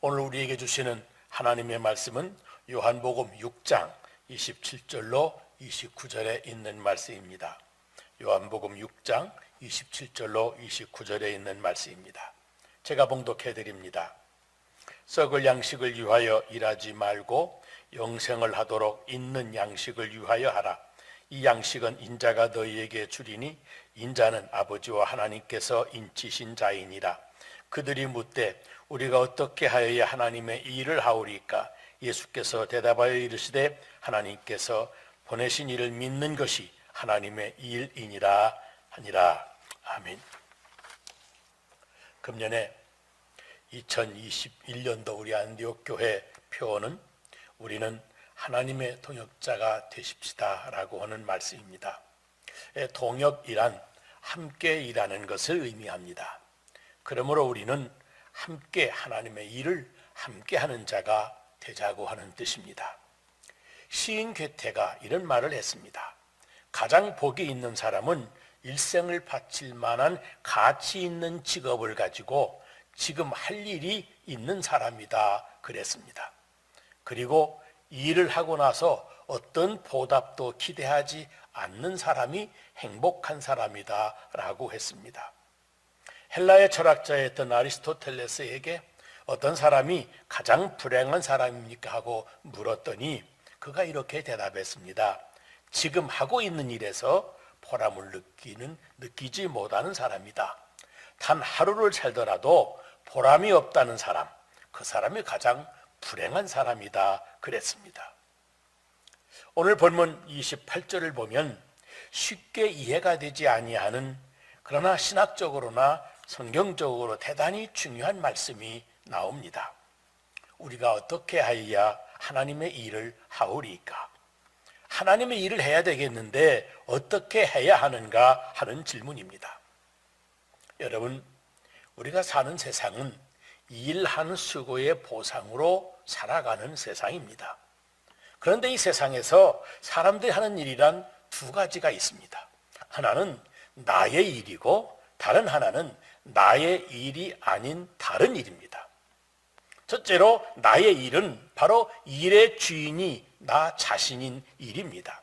오늘 우리에게 주시는 하나님의 말씀은 요한복음 6장 27절로 29절에 있는 말씀입니다. 요한복음 6장 27절로 29절에 있는 말씀입니다. 제가 봉독해 드립니다. 썩을 양식을 위하여 일하지 말고 영생을 하도록 있는 양식을 위하여 하라. 이 양식은 인자가 너희에게 주리니 인자는 아버지와 하나님께서 인치신 자이니라. 그들이 묻되 우리가 어떻게 하여야 하나님의 일을 하오리까? 예수께서 대답하여 이르시되 하나님께서 보내신 이를 믿는 것이 하나님의 일이니라 하니라. 아멘. 금년에 2021년도 우리 안디옥 교회 표어는 우리는 하나님의 동역자가 되십시다 라고 하는 말씀입니다. 동역이란 함께 일하는 것을 의미합니다. 그러므로 우리는 함께 하나님의 일을 함께 하는 자가 되자고 하는 뜻입니다. 시인 괴테가 이런 말을 했습니다. 가장 복이 있는 사람은 일생을 바칠 만한 가치 있는 직업을 가지고 지금 할 일이 있는 사람이다 그랬습니다. 그리고 일을 하고 나서 어떤 보답도 기대하지 않는 사람이 행복한 사람이다 라고 했습니다. 헬라의 철학자였던 아리스토텔레스에게 어떤 사람이 가장 불행한 사람입니까 하고 물었더니 그가 이렇게 대답했습니다. 지금 하고 있는 일에서 보람을 느끼지 못하는 사람이다. 단 하루를 살더라도 보람이 없다는 사람, 그 사람이 가장 불행한 사람이다 그랬습니다. 오늘 본문 28절을 보면 쉽게 이해가 되지 아니하는 그러나 신학적으로나 성경적으로 대단히 중요한 말씀이 나옵니다. 우리가 어떻게 하여야 하나님의 일을 하오리까? 하나님의 일을 해야 되겠는데 어떻게 해야 하는가 하는 질문입니다. 여러분, 우리가 사는 세상은 일한 수고의 보상으로 살아가는 세상입니다. 그런데 이 세상에서 사람들이 하는 일이란 두 가지가 있습니다. 하나는 나의 일이고 다른 하나는 나의 일이 아닌 다른 일입니다. 첫째로 나의 일은 바로 일의 주인이 나 자신인 일입니다.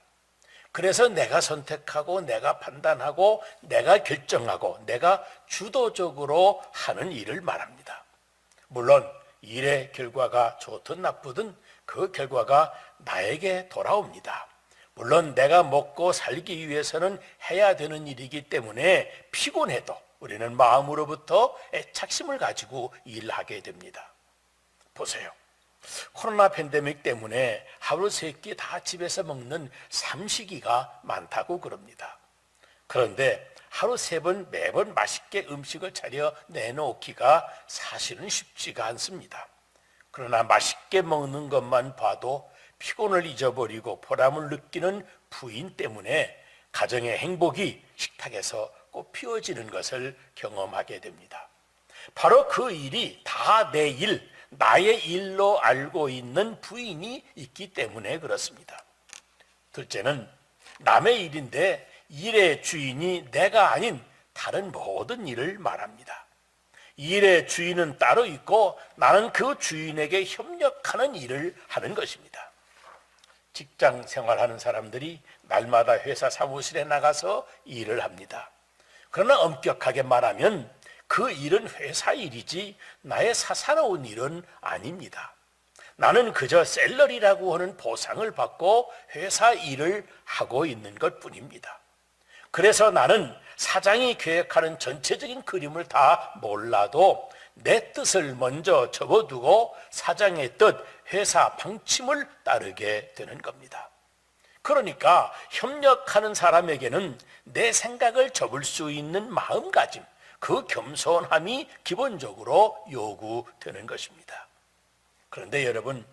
그래서 내가 선택하고 내가 판단하고 내가 결정하고 내가 주도적으로 하는 일을 말합니다. 물론 일의 결과가 좋든 나쁘든 그 결과가 나에게 돌아옵니다. 물론 내가 먹고 살기 위해서는 해야 되는 일이기 때문에 피곤해도 우리는 마음으로부터 애착심을 가지고 일하게 됩니다. 보세요. 코로나 팬데믹 때문에 하루 세 끼 다 집에서 먹는 삼식이가 많다고 그럽니다. 그런데 하루 세 번 매번 맛있게 음식을 차려 내놓기가 사실은 쉽지가 않습니다. 그러나 맛있게 먹는 것만 봐도 피곤을 잊어버리고 보람을 느끼는 부인 때문에 가정의 행복이 식탁에서 꽃피워지는 것을 경험하게 됩니다. 바로 그 일이 다 내 일, 나의 일로 알고 있는 부인이 있기 때문에 그렇습니다. 둘째는 남의 일인데 일의 주인이 내가 아닌 다른 모든 일을 말합니다. 일의 주인은 따로 있고 나는 그 주인에게 협력하는 일을 하는 것입니다. 직장 생활하는 사람들이 날마다 회사 사무실에 나가서 일을 합니다. 그러나 엄격하게 말하면 그 일은 회사 일이지 나의 사사로운 일은 아닙니다. 나는 그저 샐러리라고 하는 보상을 받고 회사 일을 하고 있는 것뿐입니다. 그래서 나는 사장이 계획하는 전체적인 그림을 다 몰라도 내 뜻을 먼저 접어두고 사장의 뜻, 회사 방침을 따르게 되는 겁니다. 그러니까 협력하는 사람에게는 내 생각을 접을 수 있는 마음가짐, 그 겸손함이 기본적으로 요구되는 것입니다. 그런데 여러분,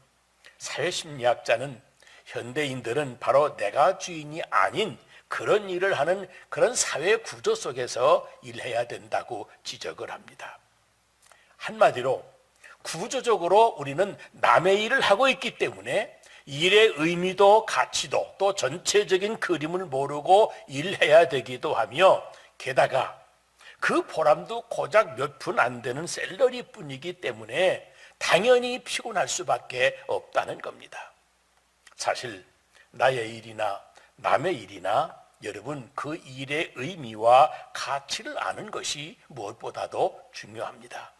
사회심리학자는 현대인들은 바로 내가 주인이 아닌 그런 일을 하는 그런 사회 구조 속에서 일해야 된다고 지적을 합니다. 한마디로 구조적으로 우리는 남의 일을 하고 있기 때문에 일의 의미도 가치도 또 전체적인 그림을 모르고 일해야 되기도 하며 게다가 그 보람도 고작 몇 푼 안 되는 샐러리뿐이기 때문에 당연히 피곤할 수밖에 없다는 겁니다. 사실 나의 일이나 남의 일이나 여러분 그 일의 의미와 가치를 아는 것이 무엇보다도 중요합니다.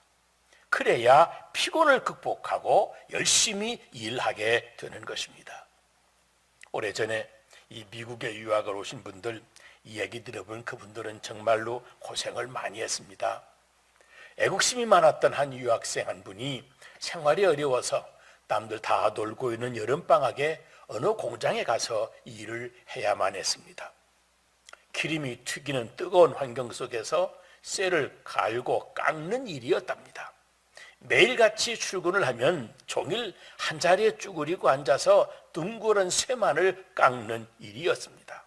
그래야 피곤을 극복하고 열심히 일하게 되는 것입니다. 오래전에 이 미국에 유학을 오신 분들 이야기 들어보면 그분들은 정말로 고생을 많이 했습니다. 애국심이 많았던 한 유학생 한 분이 생활이 어려워서 남들 다 놀고 있는 여름방학에 어느 공장에 가서 일을 해야만 했습니다. 기름이 튀기는 뜨거운 환경 속에서 쇠를 갈고 깎는 일이었답니다. 매일같이 출근을 하면 종일 한 자리에 쭈그리고 앉아서 둥그런 쇠만을 깎는 일이었습니다.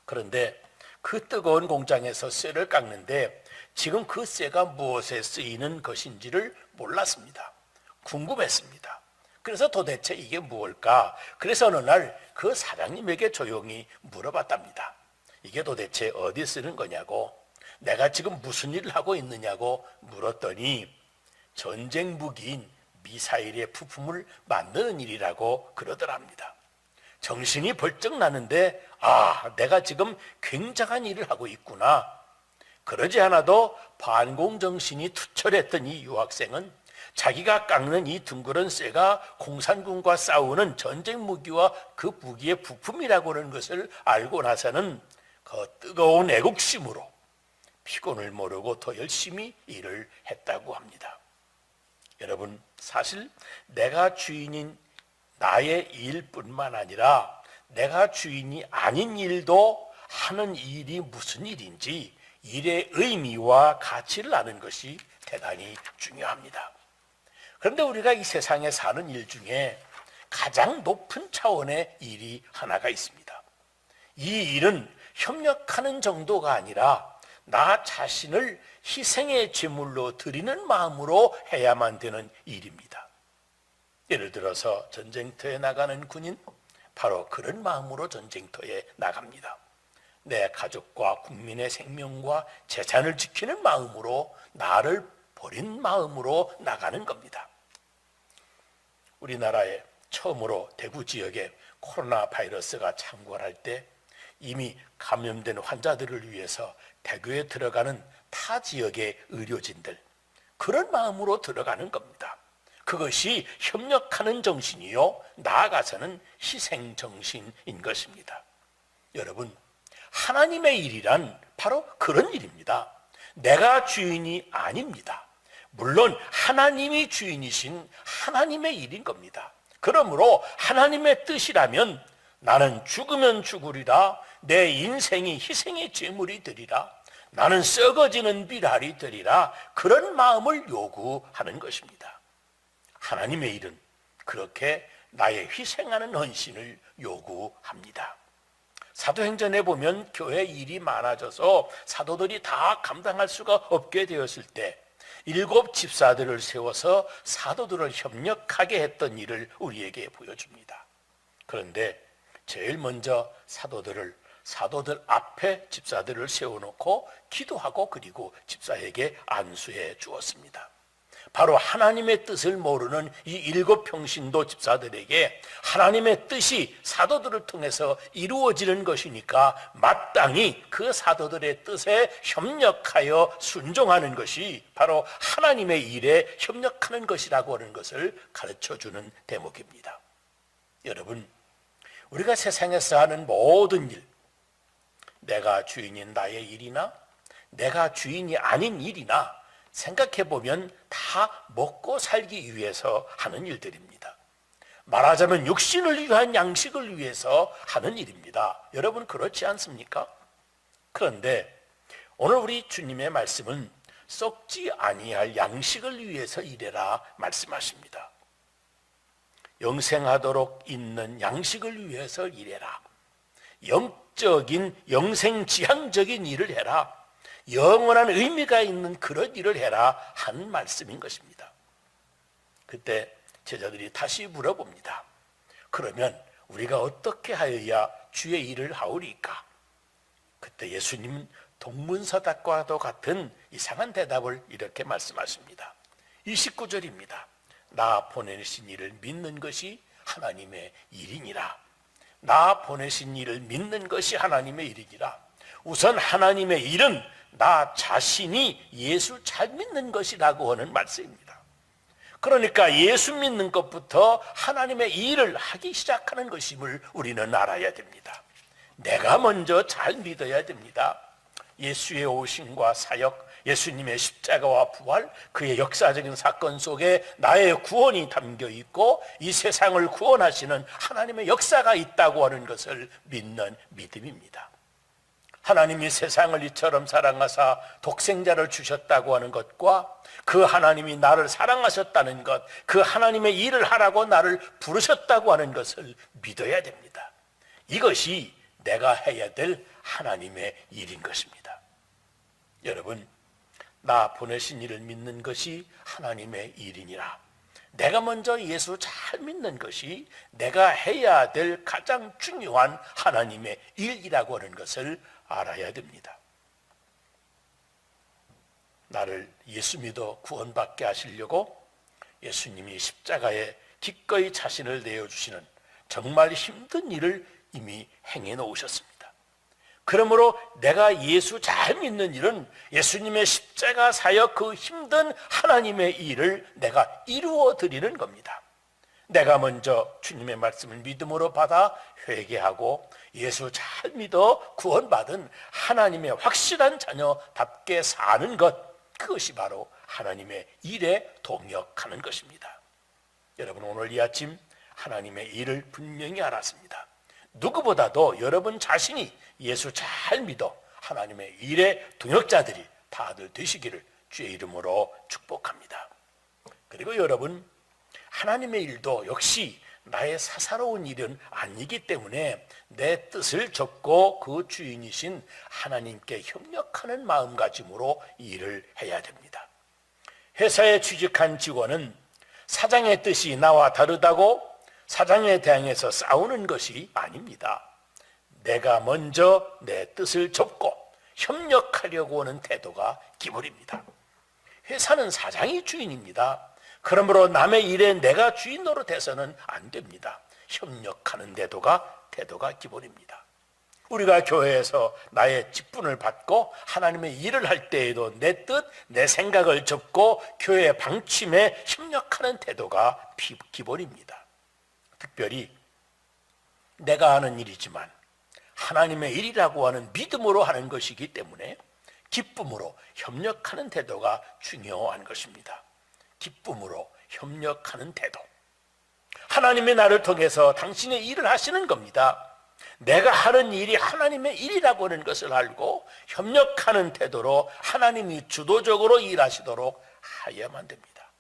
그런데 그 뜨거운 공장에서 쇠를 깎는데 지금 그 쇠가 무엇에 쓰이는 것인지를 몰랐습니다. 궁금했습니다. 그래서 도대체 이게 무엇일까? 그래서 어느 날 그 사장님에게 조용히 물어봤답니다. 이게 도대체 어디 쓰는 거냐고, 내가 지금 무슨 일을 하고 있느냐고 물었더니 전쟁 무기인 미사일의 부품을 만드는 일이라고 그러더랍니다. 정신이 벌쩍 나는데 내가 지금 굉장한 일을 하고 있구나. 그러지 않아도 반공정신이 투철했던 이 유학생은 자기가 깎는 이 둥그런 쇠가 공산군과 싸우는 전쟁 무기와 그 무기의 부품이라고 하는 것을 알고 나서는 그 뜨거운 애국심으로 피곤을 모르고 더 열심히 일을 했다고 합니다. 여러분, 사실 내가 주인인 나의 일뿐만 아니라 내가 주인이 아닌 일도 하는 일이 무슨 일인지 일의 의미와 가치를 아는 것이 대단히 중요합니다. 그런데 우리가 이 세상에 사는 일 중에 가장 높은 차원의 일이 하나가 있습니다. 이 일은 협력하는 정도가 아니라 나 자신을 희생의 제물로 드리는 마음으로 해야만 되는 일입니다. 예를 들어서 전쟁터에 나가는 군인, 바로 그런 마음으로 전쟁터에 나갑니다. 내 가족과 국민의 생명과 재산을 지키는 마음으로, 나를 버린 마음으로 나가는 겁니다. 우리나라에 처음으로 대구 지역에 코로나 바이러스가 창궐할 때 이미 감염된 환자들을 위해서 대구에 들어가는 타 지역의 의료진들, 그런 마음으로 들어가는 겁니다. 그것이 협력하는 정신이요, 나아가서는 희생 정신인 것입니다. 여러분, 하나님의 일이란 바로 그런 일입니다. 내가 주인이 아닙니다. 물론 하나님이 주인이신 하나님의 일인 겁니다. 그러므로 하나님의 뜻이라면 나는 죽으면 죽으리라, 내 인생이 희생의 제물이 되리라, 나는 썩어지는 비랄이 되리라, 그런 마음을 요구하는 것입니다. 하나님의 일은 그렇게 나의 희생하는 헌신을 요구합니다. 사도행전에 보면 교회 일이 많아져서 사도들이 다 감당할 수가 없게 되었을 때 7 집사들을 세워서 사도들을 협력하게 했던 일을 우리에게 보여줍니다. 그런데 제일 먼저 사도들 앞에 집사들을 세워놓고 기도하고 그리고 집사에게 안수해 주었습니다. 바로 하나님의 뜻을 모르는 이 7 평신도 집사들에게 하나님의 뜻이 사도들을 통해서 이루어지는 것이니까 마땅히 그 사도들의 뜻에 협력하여 순종하는 것이 바로 하나님의 일에 협력하는 것이라고 하는 것을 가르쳐주는 대목입니다. 여러분, 우리가 세상에서 하는 모든 일, 내가 주인인 나의 일이나 내가 주인이 아닌 일이나 생각해보면 다 먹고 살기 위해서 하는 일들입니다. 말하자면 육신을 위한 양식을 위해서 하는 일입니다. 여러분, 그렇지 않습니까? 그런데 오늘 우리 주님의 말씀은 썩지 아니할 양식을 위해서 일해라 말씀하십니다. 영생하도록 있는 양식을 위해서 일해라. 영적인 영생지향적인 일을 해라. 영원한 의미가 있는 그런 일을 해라 하는 말씀인 것입니다. 그때 제자들이 다시 물어봅니다. 그러면 우리가 어떻게 하여야 주의 일을 하오리까? 그때 예수님은 동문서답과도 같은 이상한 대답을 이렇게 말씀하십니다. 29절입니다. 나 보내신 이를 믿는 것이 하나님의 일이니라. 나 보내신 이를 믿는 것이 하나님의 일이니라. 우선 하나님의 일은 나 자신이 예수 잘 믿는 것이라고 하는 말씀입니다. 그러니까 예수 믿는 것부터 하나님의 일을 하기 시작하는 것임을 우리는 알아야 됩니다. 내가 먼저 잘 믿어야 됩니다. 예수의 오심과 사역, 예수님의 십자가와 부활, 그의 역사적인 사건 속에 나의 구원이 담겨 있고 이 세상을 구원하시는 하나님의 역사가 있다고 하는 것을 믿는 믿음입니다. 하나님이 세상을 이처럼 사랑하사 독생자를 주셨다고 하는 것과 그 하나님이 나를 사랑하셨다는 것, 그 하나님의 일을 하라고 나를 부르셨다고 하는 것을 믿어야 됩니다. 이것이 내가 해야 될 하나님의 일인 것입니다. 여러분, 나 보내신 이를 믿는 것이 하나님의 일이니라. 내가 먼저 예수 잘 믿는 것이 내가 해야 될 가장 중요한 하나님의 일이라고 하는 것을 알아야 됩니다. 나를 예수 믿어 구원받게 하시려고 예수님이 십자가에 기꺼이 자신을 내어주시는 정말 힘든 일을 이미 행해 놓으셨습니다. 그러므로 내가 예수 잘 믿는 일은 예수님의 십자가 사역 그 힘든 하나님의 일을 내가 이루어 드리는 겁니다. 내가 먼저 주님의 말씀을 믿음으로 받아 회개하고 예수 잘 믿어 구원받은 하나님의 확실한 자녀답게 사는 것, 그것이 바로 하나님의 일에 동역하는 것입니다. 여러분, 오늘 이 아침 하나님의 일을 분명히 알았습니다. 누구보다도 여러분 자신이 예수 잘 믿어 하나님의 일의 동역자들이 다들 되시기를 주의 이름으로 축복합니다. 그리고 여러분, 하나님의 일도 역시 나의 사사로운 일은 아니기 때문에 내 뜻을 접고 그 주인이신 하나님께 협력하는 마음가짐으로 일을 해야 됩니다. 회사에 취직한 직원은 사장의 뜻이 나와 다르다고 사장에 대항해서 싸우는 것이 아닙니다. 내가 먼저 내 뜻을 접고 협력하려고 하는 태도가 기본입니다. 회사는 사장이 주인입니다. 그러므로 남의 일에 내가 주인 노릇해서는 안 됩니다. 협력하는 태도가 기본입니다. 우리가 교회에서 나의 직분을 받고 하나님의 일을 할 때에도 내 뜻, 내 생각을 접고 교회 방침에 협력하는 태도가 기본입니다. 특별히 내가 하는 일이지만 하나님의 일이라고 하는 믿음으로 하는 것이기 때문에 기쁨으로 협력하는 태도가 중요한 것입니다. 기쁨으로 협력하는 태도. 하나님이 나를 통해서 당신의 일을 하시는 겁니다. 내가 하는 일이 하나님의 일이라고 하는 것을 알고 협력하는 태도로 하나님이 주도적으로 일하시도록 하야만 됩니다.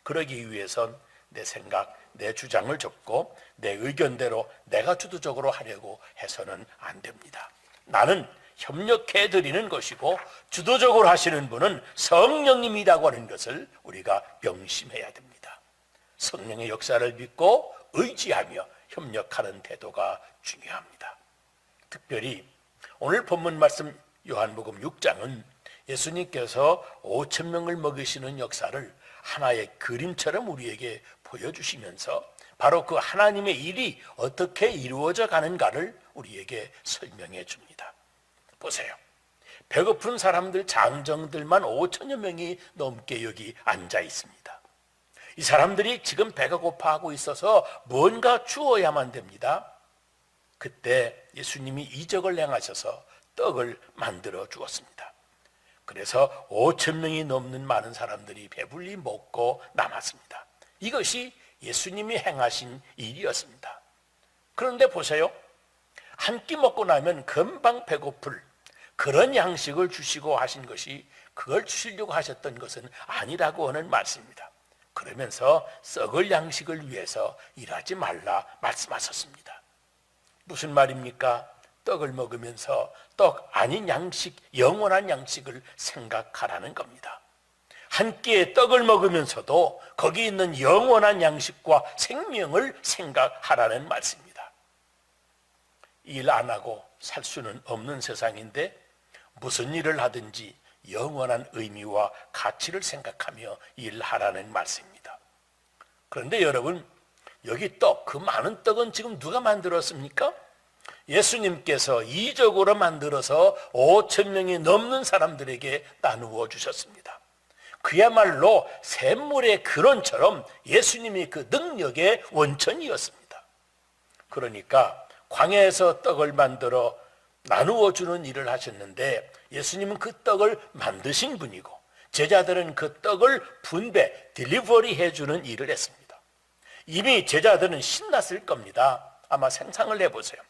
그러기 위해선 내 생각, 내 주장을 접고 내 의견대로 내가 주도적으로 하려고 해서는 안 됩니다. 나는 협력해 드리는 것이고 주도적으로 하시는 분은 성령님이라고 하는 것을 우리가 명심해야 됩니다. 성령의 역사를 믿고 의지하며 협력하는 태도가 중요합니다. 특별히 오늘 본문 말씀 요한복음 6장은 예수님께서 5,000명을 먹이시는 역사를 하나의 그림처럼 우리에게 보여주시면서 바로 그 하나님의 일이 어떻게 이루어져 가는가를 우리에게 설명해 줍니다. 보세요. 배고픈 사람들, 장정들만 5천여 명이 넘게 여기 앉아 있습니다. 이 사람들이 지금 배가 고파하고 있어서 뭔가 주어야만 됩니다. 그때 예수님이 이적을 행하셔서 떡을 만들어 주었습니다. 그래서 5천 명이 넘는 많은 사람들이 배불리 먹고 남았습니다. 이것이 예수님이 행하신 일이었습니다. 그런데 보세요. 한 끼 먹고 나면 금방 배고플 그런 양식을 주시고 하신 것이 그걸 주시려고 하셨던 것은 아니라고 하는 말씀입니다. 그러면서 썩을 양식을 위해서 일하지 말라 말씀하셨습니다. 무슨 말입니까? 떡을 먹으면서 떡 아닌 양식, 영원한 양식을 생각하라는 겁니다. 한 끼의 떡을 먹으면서도 거기 있는 영원한 양식과 생명을 생각하라는 말씀입니다. 일 안 하고 살 수는 없는 세상인데 무슨 일을 하든지 영원한 의미와 가치를 생각하며 일하라는 말씀입니다. 그런데 여러분, 여기 떡, 그 많은 떡은 지금 누가 만들었습니까? 예수님께서 이적으로 만들어서 5천 명이 넘는 사람들에게 나누어 주셨습니다. 그야말로 샘물의 근원처럼 예수님이 그 능력의 원천이었습니다. 그러니까 광야에서 떡을 만들어 나누어 주는 일을 하셨는데, 예수님은 그 떡을 만드신 분이고 제자들은 그 떡을 분배, 딜리버리 해주는 일을 했습니다. 이미 제자들은 신났을 겁니다. 아마 상상을 해보세요.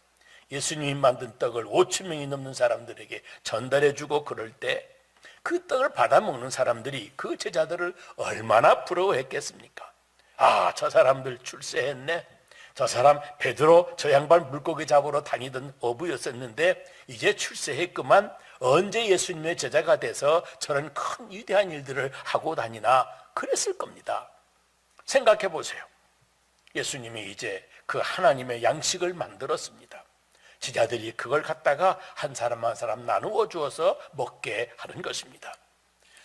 예수님이 만든 떡을 5천 명이 넘는 사람들에게 전달해주고 그럴 때 그 떡을 받아먹는 사람들이 그 제자들을 얼마나 부러워했겠습니까? 아, 저 사람들 출세했네. 저 사람 베드로, 저 양반 물고기 잡으러 다니던 어부였었는데 이제 출세했구만. 언제 예수님의 제자가 돼서 저런 큰 위대한 일들을 하고 다니나, 그랬을 겁니다. 생각해 보세요. 예수님이 이제 그 하나님의 양식을 만들었습니다. 제자들이 그걸 갖다가 한 사람 한 사람 나누어 주어서 먹게 하는 것입니다.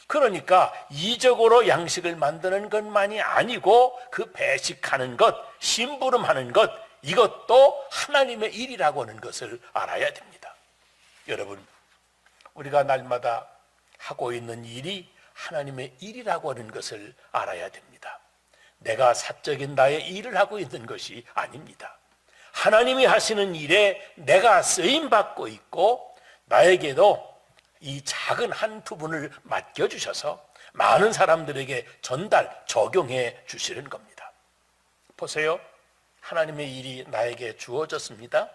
그러니까 이적으로 양식을 만드는 것만이 아니고 그 배식하는 것, 심부름하는 것, 이것도 하나님의 일이라고 하는 것을 알아야 됩니다. 여러분, 우리가 날마다 하고 있는 일이 하나님의 일이라고 하는 것을 알아야 됩니다. 내가 사적인 나의 일을 하고 있는 것이 아닙니다. 하나님이 하시는 일에 내가 쓰임받고 있고, 나에게도 이 작은 한 부분을 맡겨주셔서 많은 사람들에게 전달, 적용해 주시는 겁니다. 보세요. 하나님의 일이 나에게 주어졌습니다.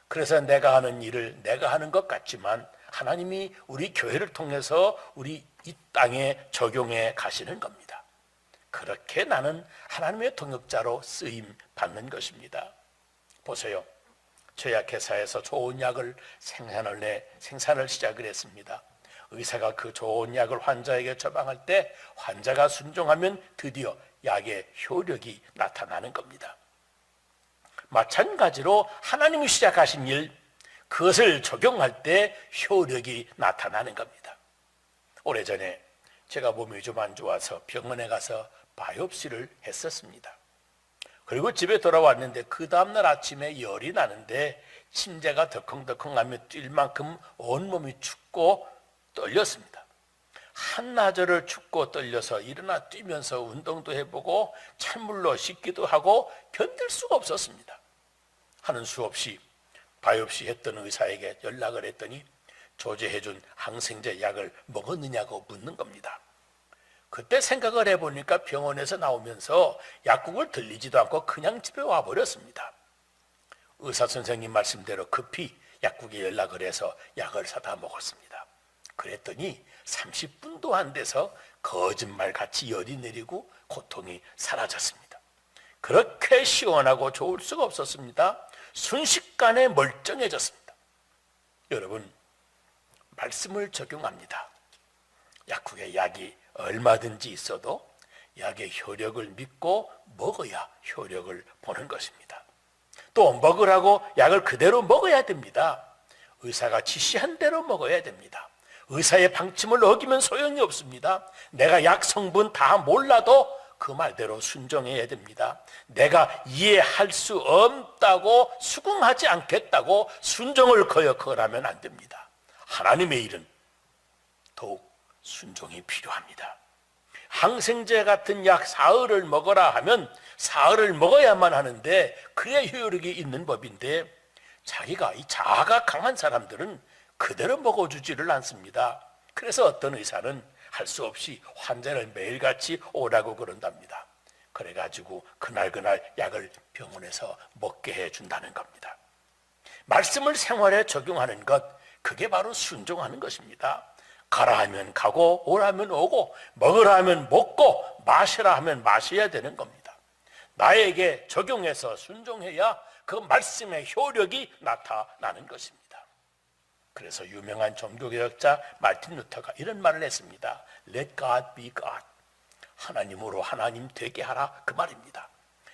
그래서 내가 하는 일을 내가 하는 것 같지만 하나님이 우리 교회를 통해서 우리 이 땅에 적용해 가시는 겁니다. 그렇게 나는 하나님의 동역자로 쓰임 받는 것입니다. 보세요. 제약회사에서 좋은 약을 생산을 시작을 했습니다. 의사가 그 좋은 약을 환자에게 처방할 때 환자가 순종하면 드디어 약의 효력이 나타나는 겁니다. 마찬가지로 하나님이 시작하신 일, 그것을 적용할 때 효력이 나타나는 겁니다. 오래전에 제가 몸이 좀 안 좋아서 병원에 가서 바이옵시를 했었습니다. 그리고 집에 돌아왔는데 그 다음날 아침에 열이 나는데 침대가 덜컹덜컹하며 뛸 만큼 온몸이 춥고 떨렸습니다. 한나절을 춥고 떨려서 일어나 뛰면서 운동도 해보고 찬물로 씻기도 하고 견딜 수가 없었습니다. 하는 수 없이 바이옵시 했던 의사에게 연락을 했더니 조제해준 항생제 약을 먹었느냐고 묻는 겁니다. 그때 생각을 해보니까 병원에서 나오면서 약국을 들리지도 않고 그냥 집에 와버렸습니다. 의사 선생님 말씀대로 급히 약국에 연락을 해서 약을 사다 먹었습니다. 그랬더니 30분도 안 돼서 거짓말같이 열이 내리고 고통이 사라졌습니다. 그렇게 시원하고 좋을 수가 없었습니다. 순식간에 멀쩡해졌습니다. 여러분, 말씀을 적용합니다. 약국에 약이 얼마든지 있어도 약의 효력을 믿고 먹어야 효력을 보는 것입니다. 또 먹으라고 약을 그대로 먹어야 됩니다. 의사가 지시한 대로 먹어야 됩니다. 의사의 방침을 어기면 소용이 없습니다. 내가 약 성분 다 몰라도 그 말대로 순종해야 됩니다. 내가 이해할 수 없다고 수긍하지 않겠다고 순종을 거역하면 안 됩니다. 하나님의 일은 더욱 순종이 필요합니다. 항생제 같은 약 사흘을 먹어라 하면 사흘을 먹어야만 하는데 그래야 효력이 있는 법인데 자기가 이 자아가 강한 사람들은 그대로 먹어주지를 않습니다. 그래서 어떤 의사는 할 수 없이 환자를 매일같이 오라고 그런답니다. 그래가지고 그날 약을 병원에서 먹게 해준다는 겁니다. 말씀을 생활에 적용하는 것, 그게 바로 순종하는 것입니다. 가라 하면 가고 오라 하면 오고 먹으라 하면 먹고 마시라 하면 마셔야 되는 겁니다. 나에게 적용해서 순종해야 그 말씀의 효력이 나타나는 것입니다. 그래서 유명한 종교개혁자 마틴 루터가 이런 말을 했습니다. Let God be God. 하나님으로 하나님 되게 하라, 그 말입니다.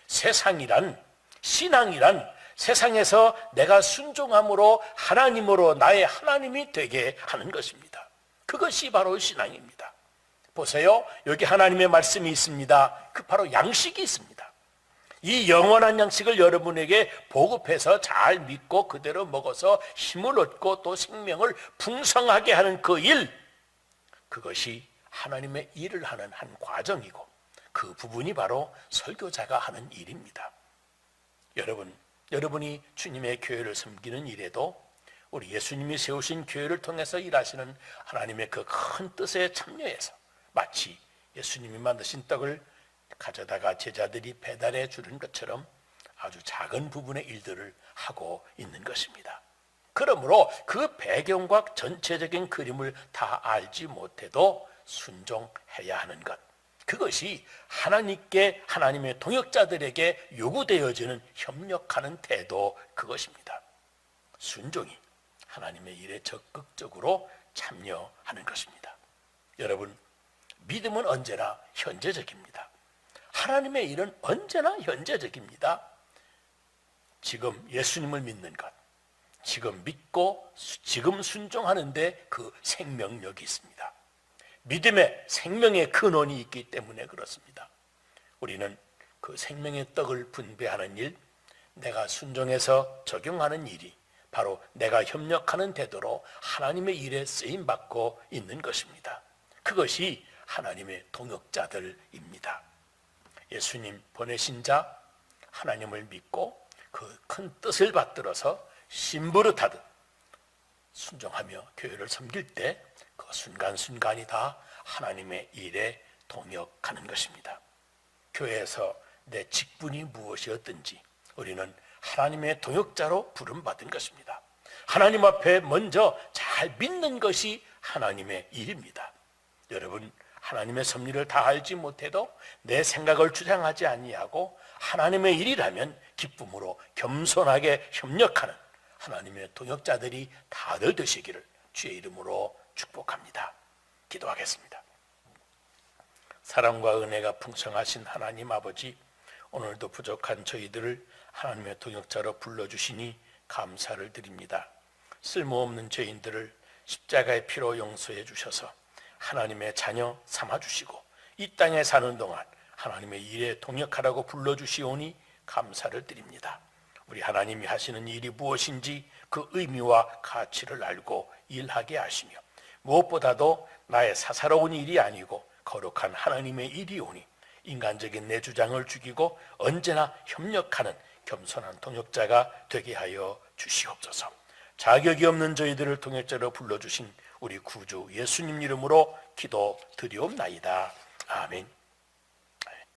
세상이란, 신앙이란 세상에서 내가 순종함으로 하나님으로 나의 하나님이 되게 하는 것입니다. 그것이 바로 신앙입니다. 보세요. 여기 하나님의 말씀이 있습니다. 그 바로 양식이 있습니다. 이 영원한 양식을 여러분에게 보급해서 잘 믿고 그대로 먹어서 힘을 얻고 또 생명을 풍성하게 하는 그 일, 그것이 하나님의 일을 하는 한 과정이고 그 부분이 바로 설교자가 하는 일입니다. 여러분이 주님의 교회를 섬기는 일에도 우리 예수님이 세우신 교회를 통해서 일하시는 하나님의 그 큰 뜻에 참여해서 마치 예수님이 만드신 떡을 가져다가 제자들이 배달해 주는 것처럼 아주 작은 부분의 일들을 하고 있는 것입니다. 그러므로 그 배경과 전체적인 그림을 다 알지 못해도 순종해야 하는 것, 그것이 하나님께, 하나님의 동역자들에게 요구되어지는 협력하는 태도, 그것입니다. 순종이 하나님의 일에 적극적으로 참여하는 것입니다. 여러분, 믿음은 언제나 현재적입니다. 하나님의 일은 언제나 현재적입니다. 지금 예수님을 믿는 것, 지금 믿고 지금 순종하는데 그 생명력이 있습니다. 믿음의 생명의 근원이 있기 때문에 그렇습니다. 우리는 그 생명의 떡을 분배하는 일, 내가 순종해서 적용하는 일이 바로 내가 협력하는 태도로 하나님의 일에 쓰임받고 있는 것입니다. 그것이 하나님의 동역자들입니다. 예수님 보내신 자, 하나님을 믿고 그 큰 뜻을 받들어서 신부릇하듯 순종하며 교회를 섬길 때 그 순간순간이 다 하나님의 일에 동역하는 것입니다. 교회에서 내 직분이 무엇이었든지 우리는 하나님의 동역자로 부름받은 것입니다. 하나님 앞에 먼저 잘 믿는 것이 하나님의 일입니다. 여러분, 하나님의 섭리를 다 알지 못해도 내 생각을 주장하지 아니하고 하나님의 일이라면 기쁨으로 겸손하게 협력하는 하나님의 동역자들이 다들 되시기를 주의 이름으로 축복합니다. 기도하겠습니다. 사랑과 은혜가 풍성하신 하나님 아버지, 오늘도 부족한 저희들을 하나님의 동역자로 불러주시니 감사를 드립니다. 쓸모없는 죄인들을 십자가의 피로 용서해 주셔서 하나님의 자녀 삼아주시고 이 땅에 사는 동안 하나님의 일에 동역하라고 불러주시오니 감사를 드립니다. 우리 하나님이 하시는 일이 무엇인지 그 의미와 가치를 알고 일하게 하시며 무엇보다도 나의 사사로운 일이 아니고 거룩한 하나님의 일이오니 인간적인 내 주장을 죽이고 언제나 협력하는 겸손한 동역자가 되게 하여 주시옵소서. 자격이 없는 저희들을 동역자로 불러주신 우리 구주 예수님 이름으로 기도 드리옵나이다. 아멘.